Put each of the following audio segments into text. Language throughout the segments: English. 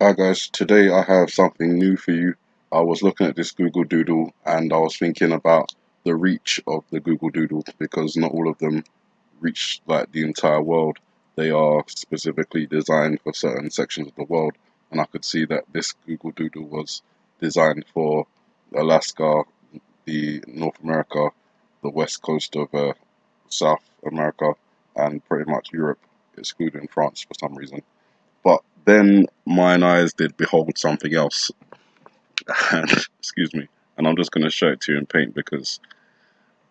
Hi guys, today I have something new for you. I was looking at this Google Doodle and I was thinking about the reach of the Google Doodle because not all of them reach like the entire world. They are specifically designed for certain sections of the world, and I could see that this Google Doodle was designed for Alaska, the North America, the west coast of South America, and pretty much Europe, excluding France for some reason. But then mine eyes did behold something else, and excuse me, and I'm just going to show it to you in paint because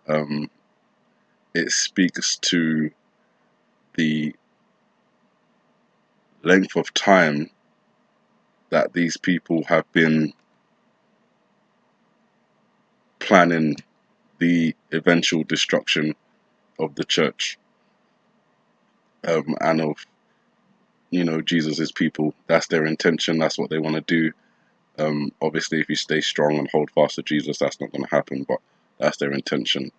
um, it speaks to the length of time that these people have been planning the eventual destruction of the church, and of Jesus's people. That's their intention. That's what they want to do. Obviously, if you stay strong and hold fast to Jesus, that's not going to happen. But that's their intention.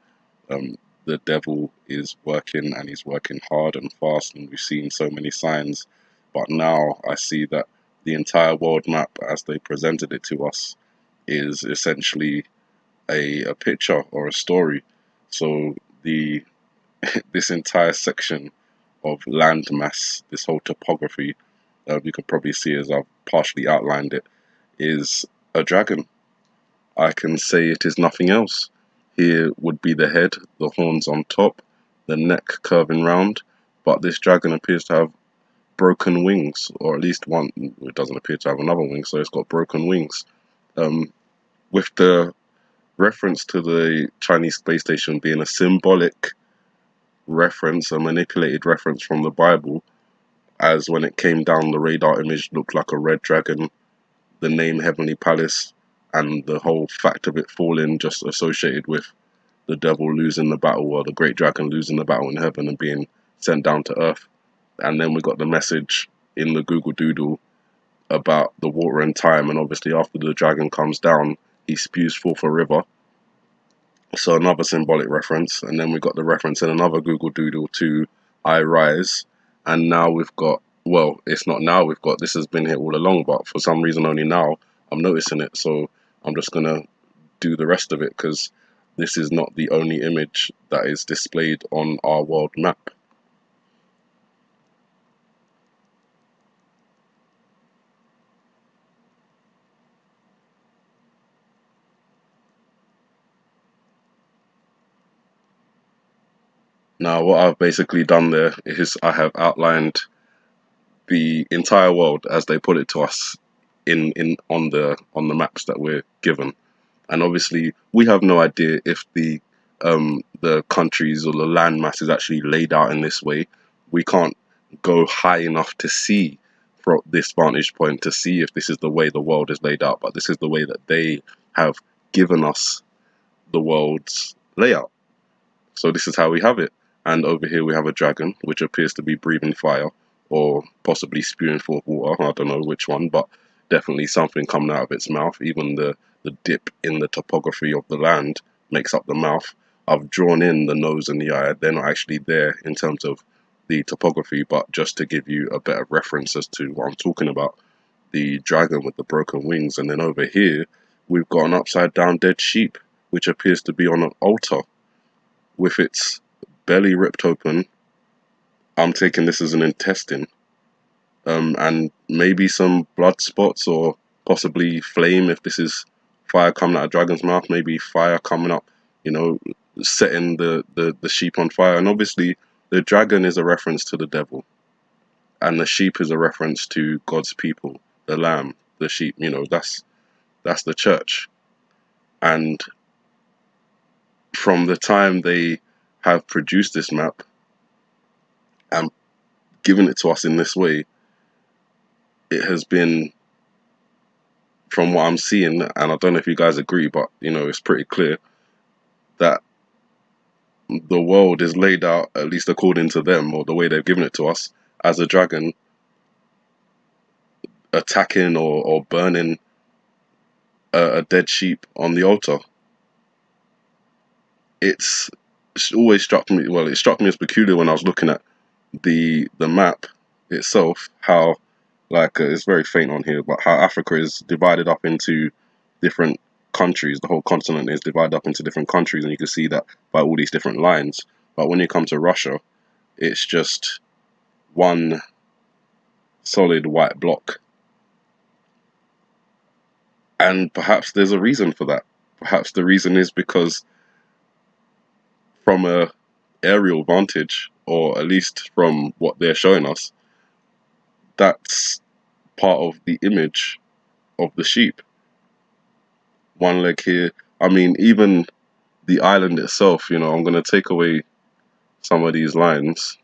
Um, the devil is working, and he's working hard and fast, and we've seen so many signs. But now I see that the entire world map, as they presented it to us, is essentially a picture or a story. So the this entire section of landmass, this whole topography, you can probably see as I've partially outlined it, is a dragon. I can say it is nothing else. Here would be the head, the horns on top, the neck curving round, but this dragon appears to have broken wings, or at least one. It doesn't appear to have another wing, so it's got broken wings. Um, with the reference to the Chinese space station being a symbolic reference, a manipulated reference from the Bible, as when it came down, the radar image looked like a red dragon, the name Heavenly Palace, and the whole fact of it falling just associated with the devil losing the battle, or the great dragon losing the battle in heaven and being sent down to earth. And then we got the message in the Google Doodle about the water and time, and obviously after the dragon comes down, he spews forth a river. So another symbolic reference. And then we got the reference in another Google Doodle to I Rise. And now we've got, well, it's not now we've got, this has been here all along, but for some reason only now I'm noticing it. So I'm just going to do the rest of it because this is not the only image that is displayed on our world map. Now, what I've basically done there is I have outlined the entire world as they put it to us in on the maps that we're given. And obviously, we have no idea if the countries or the landmass is actually laid out in this way. We can't go high enough to see from this vantage point to see if this is the way the world is laid out. But this is the way that they have given us the world's layout. So this is how we have it. And over here we have a dragon, which appears to be breathing fire, or possibly spewing forth water. I don't know which one, but definitely something coming out of its mouth. Even the dip in the topography of the land makes up the mouth. I've drawn in the nose and the eye. They're not actually there in terms of the topography, but just to give you a better reference as to what I'm talking about. The dragon with the broken wings. And then over here, we've got an upside down dead sheep, which appears to be on an altar with its belly ripped open. I'm taking this as an intestine, and maybe some blood spots or possibly flame if this is fire coming out of dragon's mouth. Maybe fire coming up, you know, setting the sheep on fire. And obviously, the dragon is a reference to the devil, and the sheep is a reference to God's people, the lamb, the sheep. You know, that's the church. And from the time they have produced this map and given it to us in this way, it has been, from what I'm seeing, and I don't know if you guys agree, but it's pretty clear that the world is laid out, at least according to them, or the way they've given it to us, as a dragon attacking or burning a dead sheep on the altar. It's always struck me, well, it struck me as peculiar when I was looking at the map itself, how like it's very faint on here, but how Africa is divided up into different countries. The whole continent is divided up into different countries, and you can see that by all these different lines. But when you come to Russia, it's just one solid white block. And perhaps there's a reason for that. Perhaps the reason is because from a aerial vantage, or at least from what they're showing us, that's part of the image of the sheep. One leg here. I mean, even the island itself, you know, I'm going to take away some of these lines.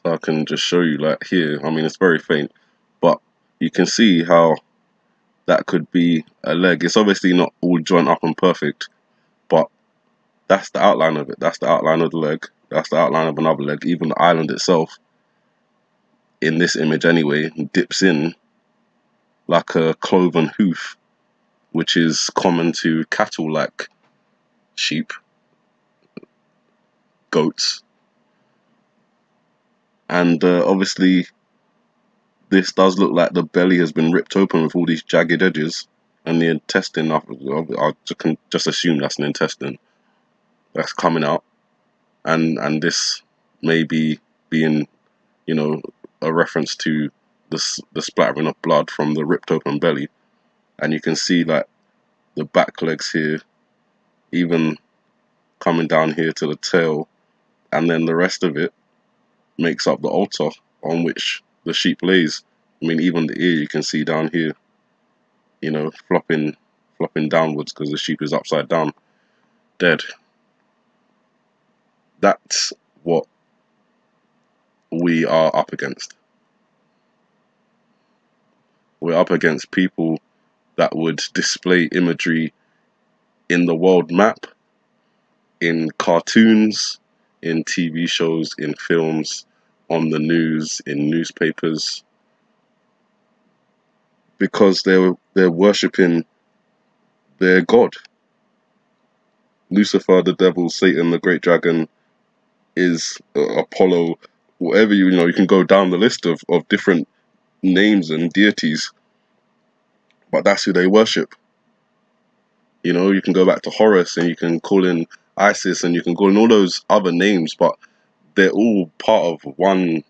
So I can just show you, like here, I mean, it's very faint, but you can see how that could be a leg. It's obviously not all joined up and perfect, but that's the outline of it. That's the outline of the leg. That's the outline of another leg. Even the island itself, in this image anyway, dips in like a cloven hoof, which is common to cattle like sheep, goats. And obviously this does look like the belly has been ripped open with all these jagged edges, and the intestine, I can just assume that's an intestine that's coming out, and this may be being, you know, a reference to the splattering of blood from the ripped open belly. And you can see like the back legs here, even coming down here to the tail, and then the rest of it makes up the altar on which the sheep lays. I mean, even the ear you can see down here, you know, flopping downwards because the sheep is upside down, dead. That's what we are up against. We're up against people that would display imagery in the world map, in cartoons, in TV shows, in films, on the news, in newspapers, because they're worshipping their god. Lucifer, the devil, Satan, the great dragon, is Apollo, whatever, you know, you can go down the list of different names and deities, but that's who they worship. You know, you can go back to Horus and you can call in Isis and you can call in all those other names, but they're all part of one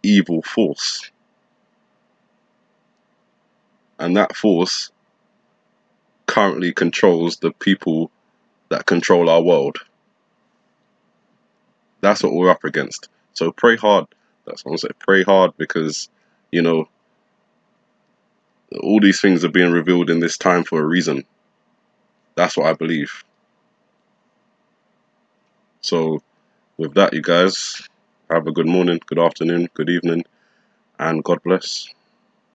evil force. And that force currently controls the people that control our world. That's what we're up against. So pray hard. That's what I'm saying. Pray hard, because, you know, all these things are being revealed in this time for a reason. That's what I believe. So with that, you guys, have a good morning, good afternoon, good evening, and God bless.